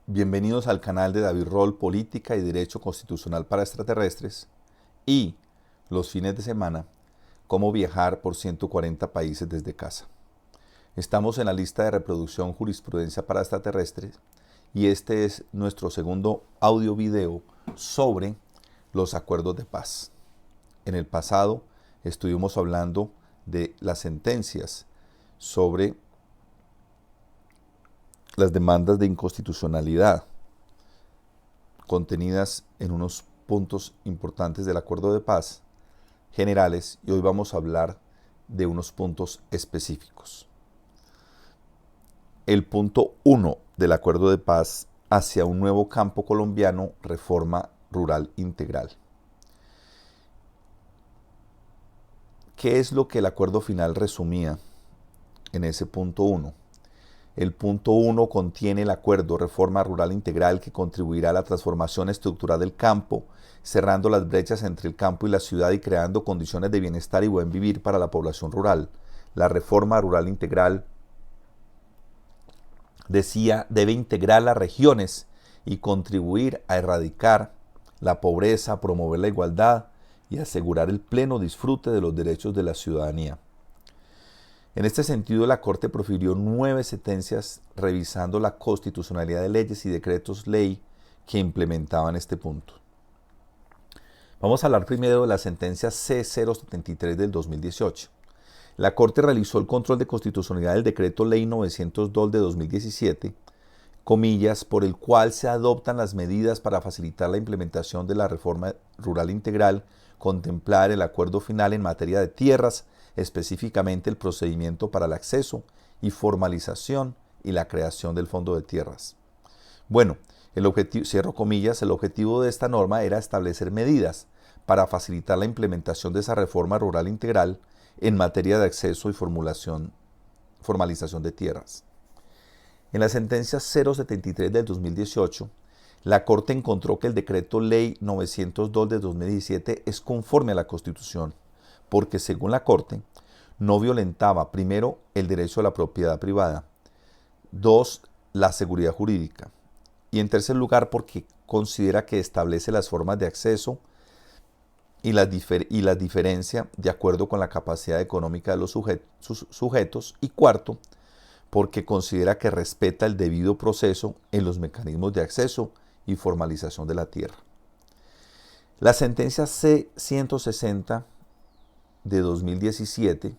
Bienvenidos al canal de David Roll, Política y Derecho Constitucional para Extraterrestres y los fines de semana, cómo viajar por 140 países desde casa. Estamos en la lista de reproducción Jurisprudencia para Extraterrestres y este es nuestro segundo audio-video sobre los acuerdos de paz. En el pasado estuvimos hablando de las sentencias sobre las demandas de inconstitucionalidad contenidas en unos puntos importantes del acuerdo de paz generales y hoy vamos a hablar de unos puntos específicos. El punto 1 del acuerdo de paz hacia un nuevo campo colombiano, reforma rural integral. ¿Qué es lo que el acuerdo final resumía en ese punto 1? El punto 1 contiene el acuerdo Reforma Rural Integral que contribuirá a la transformación estructural del campo, cerrando las brechas entre el campo y la ciudad y creando condiciones de bienestar y buen vivir para la población rural. La Reforma Rural Integral, decía, debe integrar las regiones y contribuir a erradicar la pobreza, promover la igualdad y asegurar el pleno disfrute de los derechos de la ciudadanía. En este sentido, la Corte profirió 9 sentencias revisando la constitucionalidad de leyes y decretos ley que implementaban este punto. Vamos a hablar primero de la sentencia C-073 del 2018. La Corte realizó el control de constitucionalidad del decreto ley 902 de 2017, comillas, por el cual se adoptan las medidas para facilitar la implementación de la reforma rural integral, contemplar el acuerdo final en materia de tierras, específicamente el procedimiento para el acceso y formalización y la creación del Fondo de Tierras. Bueno, el objetivo, cierro comillas, el objetivo de esta norma era establecer medidas para facilitar la implementación de esa reforma rural integral en materia de acceso y formalización de tierras. En la sentencia 073 del 2018, la Corte encontró que el decreto ley 902 de 2017 es conforme a la Constitución, porque según la Corte, no violentaba, primero, el derecho a la propiedad privada, 2, la seguridad jurídica, y en tercer lugar, porque considera que establece las formas de acceso y las diferencia de acuerdo con la capacidad económica de los sujetos, y cuarto, porque considera que respeta el debido proceso en los mecanismos de acceso y formalización de la tierra. La sentencia C-160 de 2017,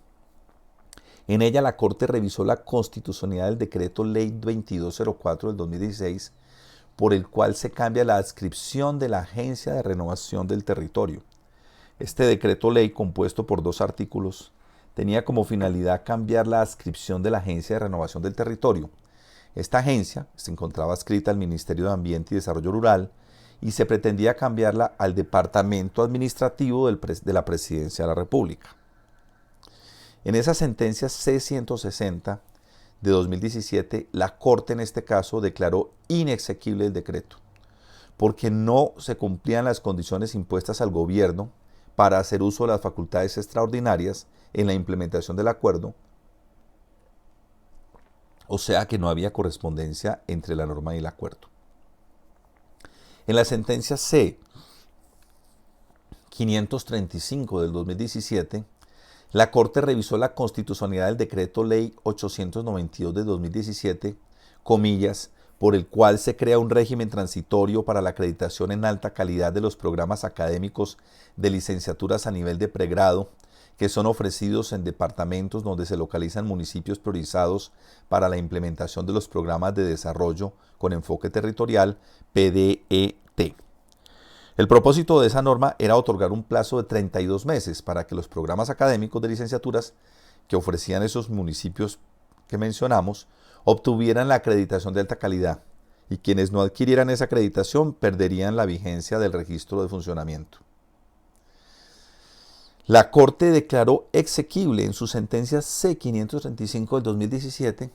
en ella la Corte revisó la constitucionalidad del decreto ley 2204 del 2016, por el cual se cambia la adscripción de la Agencia de Renovación del Territorio. Este decreto ley, compuesto por 2 artículos, tenía como finalidad cambiar la adscripción de la Agencia de Renovación del Territorio. Esta agencia se encontraba adscrita al Ministerio de Ambiente y Desarrollo Rural y se pretendía cambiarla al Departamento Administrativo de la Presidencia de la República. En esa sentencia C-160 de 2017, la Corte en este caso declaró inexequible el decreto, porque no se cumplían las condiciones impuestas al gobierno para hacer uso de las facultades extraordinarias en la implementación del acuerdo, o sea que no había correspondencia entre la norma y el acuerdo. En la sentencia C-535 del 2017, la Corte revisó la constitucionalidad del decreto ley 892 de 2017, comillas, por el cual se crea un régimen transitorio para la acreditación en alta calidad de los programas académicos de licenciaturas a nivel de pregrado que son ofrecidos en departamentos donde se localizan municipios priorizados para la implementación de los programas de desarrollo con enfoque territorial, PDET. El propósito de esa norma era otorgar un plazo de 32 meses para que los programas académicos de licenciaturas que ofrecían esos municipios que mencionamos obtuvieran la acreditación de alta calidad y quienes no adquirieran esa acreditación perderían la vigencia del registro de funcionamiento. La Corte declaró exequible en su sentencia C-535 del 2017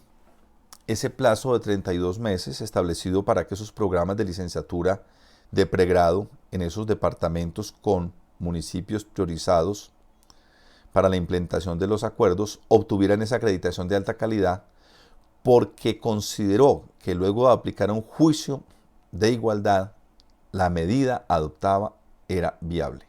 ese plazo de 32 meses establecido para que esos programas de licenciatura de pregrado en esos departamentos con municipios priorizados para la implementación de los acuerdos obtuvieran esa acreditación de alta calidad porque consideró que luego de aplicar un juicio de igualdad, la medida adoptada era viable.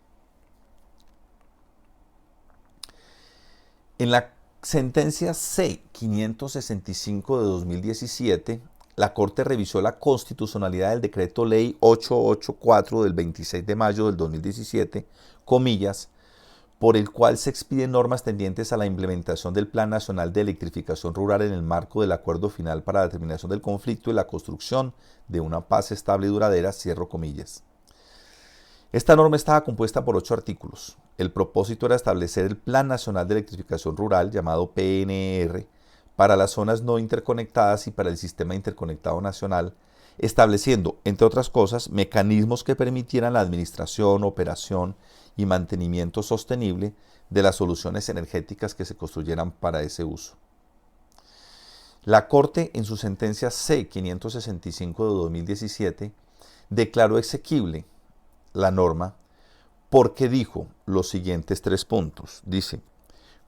En la sentencia C-565 de 2017, la Corte revisó la constitucionalidad del decreto ley 884 del 26 de mayo del 2017, comillas, por el cual se expiden normas tendientes a la implementación del Plan Nacional de Electrificación Rural en el marco del Acuerdo Final para la Determinación del Conflicto y la Construcción de una Paz Estable y Duradera, cierro comillas. Esta norma estaba compuesta por 8 artículos. El propósito era establecer el Plan Nacional de Electrificación Rural, llamado PNR, para las zonas no interconectadas y para el Sistema Interconectado Nacional, estableciendo, entre otras cosas, mecanismos que permitieran la administración, operación y mantenimiento sostenible de las soluciones energéticas que se construyeran para ese uso. La Corte, en su sentencia C-565 de 2017, declaró exequible la norma porque dijo los siguientes 3 puntos. Dice,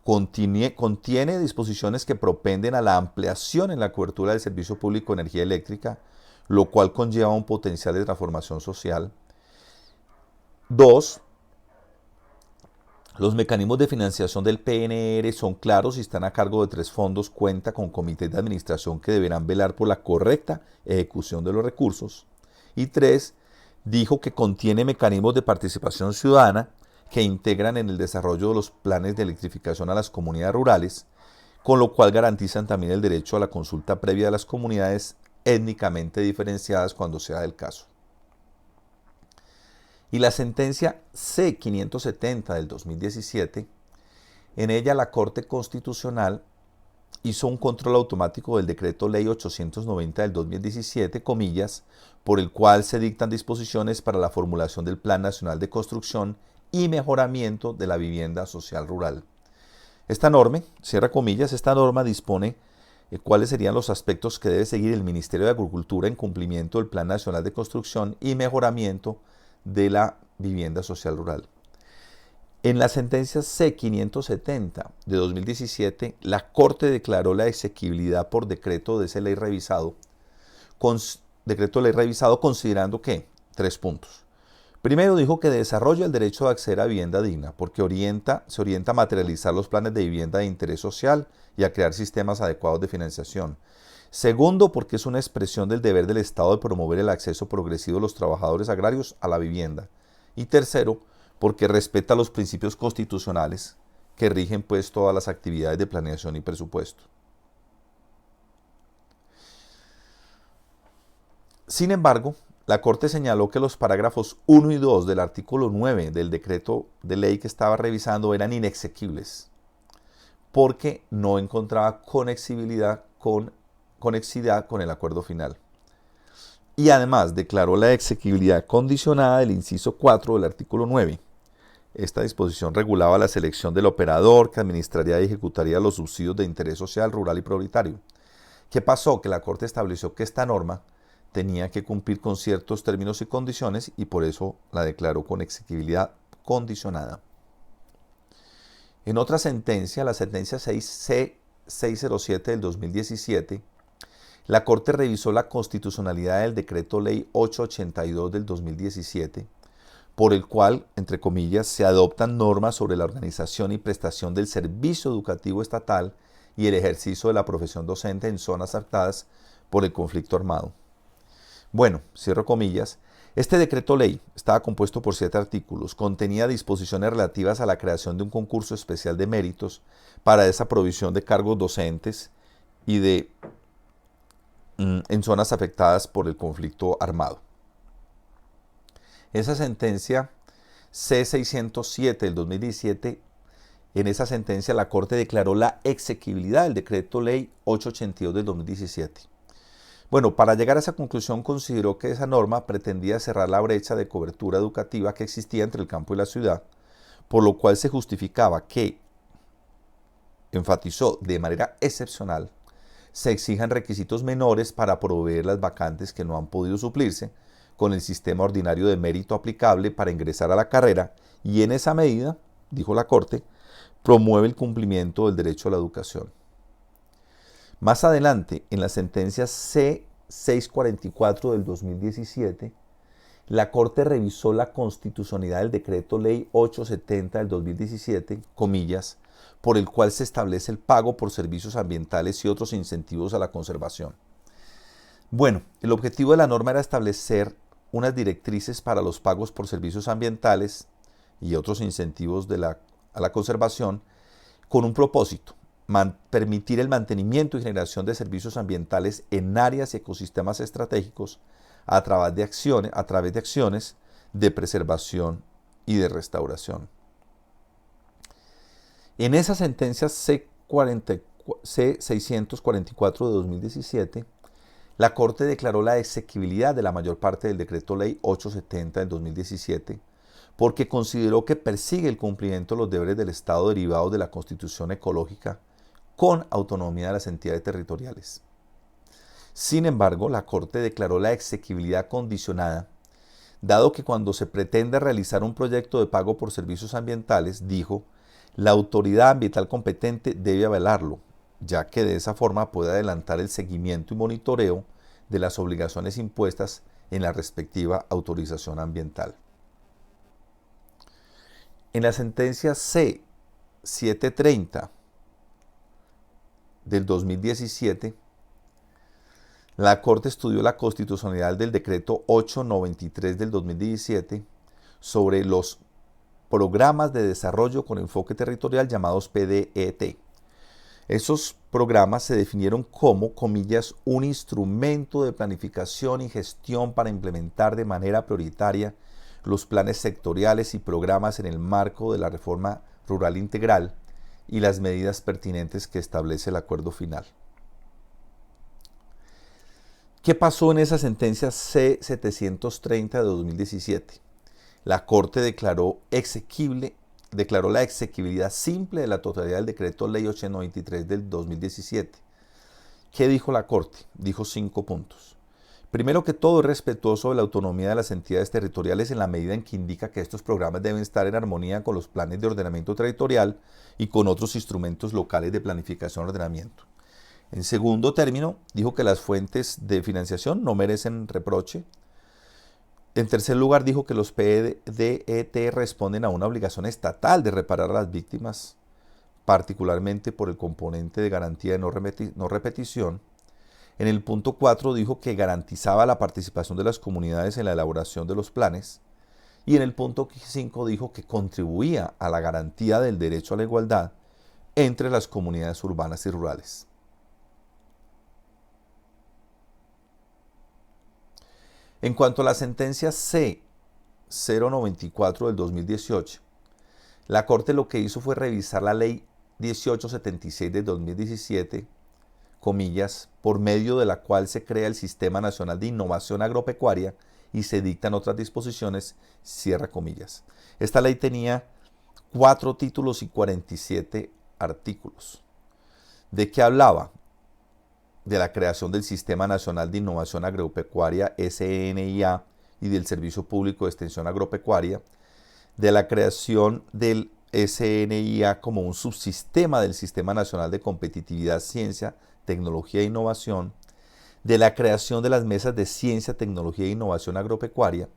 contiene disposiciones que propenden a la ampliación en la cobertura del servicio público de energía eléctrica, lo cual conlleva un potencial de transformación social. 2. Los mecanismos de financiación del PNR son claros y están a cargo de 3 fondos. Cuenta con comités de administración que deberán velar por la correcta ejecución de los recursos. Y 3. Dijo que contiene mecanismos de participación ciudadana que integran en el desarrollo de los planes de electrificación a las comunidades rurales, con lo cual garantizan también el derecho a la consulta previa de las comunidades étnicamente diferenciadas cuando sea el caso. Y la sentencia C-570 del 2017, en ella la Corte Constitucional hizo un control automático del decreto ley 890 del 2017, comillas, por el cual se dictan disposiciones para la formulación del Plan Nacional de Construcción y Mejoramiento de la Vivienda Social Rural. Esta norma, cierra comillas, esta norma dispone cuáles serían los aspectos que debe seguir el Ministerio de Agricultura en cumplimiento del Plan Nacional de Construcción y Mejoramiento de la Vivienda Social Rural. En la sentencia C-570 de 2017, la Corte declaró la exequibilidad por decreto de ley revisado, considerando que 3 puntos. Primero, dijo que desarrolla el derecho a acceder a vivienda digna porque se orienta a materializar los planes de vivienda de interés social y a crear sistemas adecuados de financiación. Segundo, porque es una expresión del deber del Estado de promover el acceso progresivo de los trabajadores agrarios a la vivienda. Y tercero, porque respeta los principios constitucionales que rigen pues todas las actividades de planeación y presupuesto. Sin embargo, la Corte señaló que los parágrafos 1 y 2 del artículo 9 del decreto de ley que estaba revisando eran inexequibles, porque no encontraba conexidad con el acuerdo final. Y además declaró la exequibilidad condicionada del inciso 4 del artículo 9. Esta disposición regulaba la selección del operador que administraría y ejecutaría los subsidios de interés social, rural y prioritario. ¿Qué pasó? Que la Corte estableció que esta norma tenía que cumplir con ciertos términos y condiciones y por eso la declaró con exequibilidad condicionada. En otra sentencia, la sentencia C-607 del 2017, la Corte revisó la constitucionalidad del decreto ley 882 del 2017, por el cual, entre comillas, se adoptan normas sobre la organización y prestación del servicio educativo estatal y el ejercicio de la profesión docente en zonas afectadas por el conflicto armado. Bueno, cierro comillas, este decreto ley estaba compuesto por 7 artículos, contenía disposiciones relativas a la creación de un concurso especial de méritos para esa provisión de cargos docentes y en zonas afectadas por el conflicto armado. Esa sentencia C-607 del 2017, en esa sentencia la Corte declaró la exequibilidad del decreto ley 882 del 2017. Bueno, para llegar a esa conclusión consideró que esa norma pretendía cerrar la brecha de cobertura educativa que existía entre el campo y la ciudad, por lo cual se justificaba que, enfatizó de manera excepcional, se exijan requisitos menores para proveer las vacantes que no han podido suplirse con el sistema ordinario de mérito aplicable para ingresar a la carrera y en esa medida, dijo la Corte, promueve el cumplimiento del derecho a la educación. Más adelante, en la sentencia C-644 del 2017, la Corte revisó la constitucionalidad del decreto ley 870 del 2017, comillas, por el cual se establece el pago por servicios ambientales y otros incentivos a la conservación. Bueno, el objetivo de la norma era establecer unas directrices para los pagos por servicios ambientales y otros incentivos a la conservación con un propósito: permitir el mantenimiento y generación de servicios ambientales en áreas y ecosistemas estratégicos a través de acciones de preservación y de restauración. En esa sentencia C-644 de 2017, la Corte declaró la exequibilidad de la mayor parte del decreto ley 870 del 2017 porque consideró que persigue el cumplimiento de los deberes del Estado derivados de la Constitución ecológica con autonomía de las entidades territoriales. Sin embargo, la Corte declaró la exequibilidad condicionada, dado que cuando se pretende realizar un proyecto de pago por servicios ambientales, dijo, la autoridad ambiental competente debe avalarlo, ya que de esa forma puede adelantar el seguimiento y monitoreo de las obligaciones impuestas en la respectiva autorización ambiental. En la sentencia C-730 del 2017, la Corte estudió la constitucionalidad del decreto 893 del 2017 sobre los programas de desarrollo con enfoque territorial llamados PDET. Esos programas se definieron como, comillas, un instrumento de planificación y gestión para implementar de manera prioritaria los planes sectoriales y programas en el marco de la reforma rural integral y las medidas pertinentes que establece el acuerdo final. ¿Qué pasó en esa sentencia C-730 de 2017? La Corte declaró la exequibilidad simple de la totalidad del decreto ley 893 del 2017. ¿Qué dijo la Corte? Dijo 5 puntos. Primero que todo, es respetuoso de la autonomía de las entidades territoriales en la medida en que indica que estos programas deben estar en armonía con los planes de ordenamiento territorial y con otros instrumentos locales de planificación y ordenamiento. En segundo término, dijo que las fuentes de financiación no merecen reproche. En tercer lugar, dijo que los PDET responden a una obligación estatal de reparar a las víctimas, particularmente por el componente de garantía de no repetición. En el punto 4 dijo que garantizaba la participación de las comunidades en la elaboración de los planes. Y en el punto 5 dijo que contribuía a la garantía del derecho a la igualdad entre las comunidades urbanas y rurales. En cuanto a la sentencia C-094 del 2018, la Corte lo que hizo fue revisar la ley 1876 del 2017, comillas, por medio de la cual se crea el Sistema Nacional de Innovación Agropecuaria y se dictan otras disposiciones, cierra comillas. Esta ley tenía 4 títulos y 47 artículos. ¿De qué hablaba? De la creación del Sistema Nacional de Innovación Agropecuaria, SNIA, y del Servicio Público de Extensión Agropecuaria, de la creación del SNIA como un subsistema del Sistema Nacional de Competitividad, Ciencia, Tecnología e Innovación, de la creación de las mesas de Ciencia, Tecnología e Innovación Agropecuaria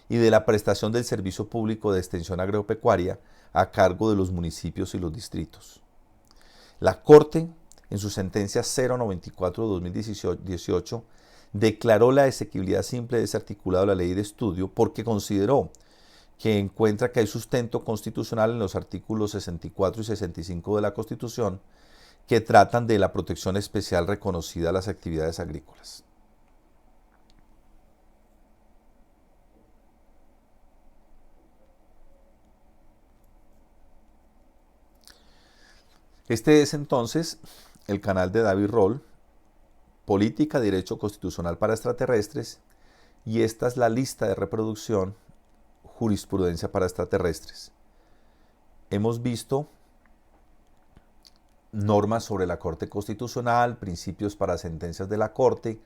y de la prestación del Servicio Público de Extensión Agropecuaria a cargo de los municipios y los distritos. La Corte, en su sentencia 094-2018, declaró la exequibilidad simple de ese articulado de la ley de estudio porque consideró que encuentra que hay sustento constitucional en los artículos 64 y 65 de la Constitución que tratan de la protección especial reconocida a las actividades agrícolas. Este es entonces el canal de David Roll, Política, Derecho Constitucional para Extraterrestres, y esta es la lista de reproducción, Jurisprudencia para Extraterrestres. Hemos visto normas sobre la Corte Constitucional, principios para sentencias de la Corte,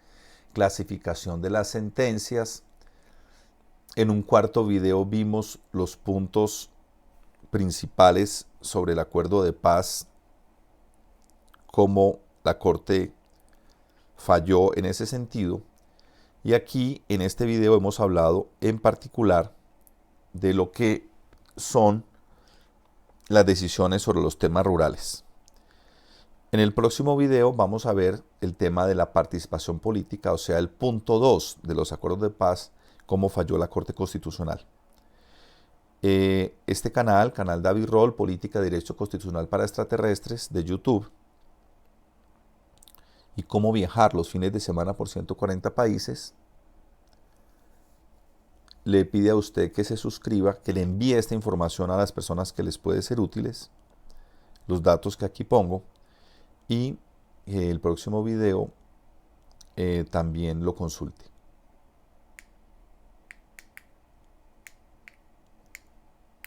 clasificación de las sentencias. En un cuarto video vimos los puntos principales sobre el acuerdo de paz, cómo la Corte falló en ese sentido. Y aquí en este video hemos hablado en particular de lo que son las decisiones sobre los temas rurales. En el próximo video vamos a ver el tema de la participación política, o sea, el punto 2 de los acuerdos de paz, cómo falló la Corte Constitucional. Este canal David Roll, Política de Derecho Constitucional para Extraterrestres, de YouTube, y cómo viajar los fines de semana por 140 países, le pide a usted que se suscriba, que le envíe esta información a las personas que les puede ser útiles, los datos que aquí pongo, y el próximo video también lo consulte.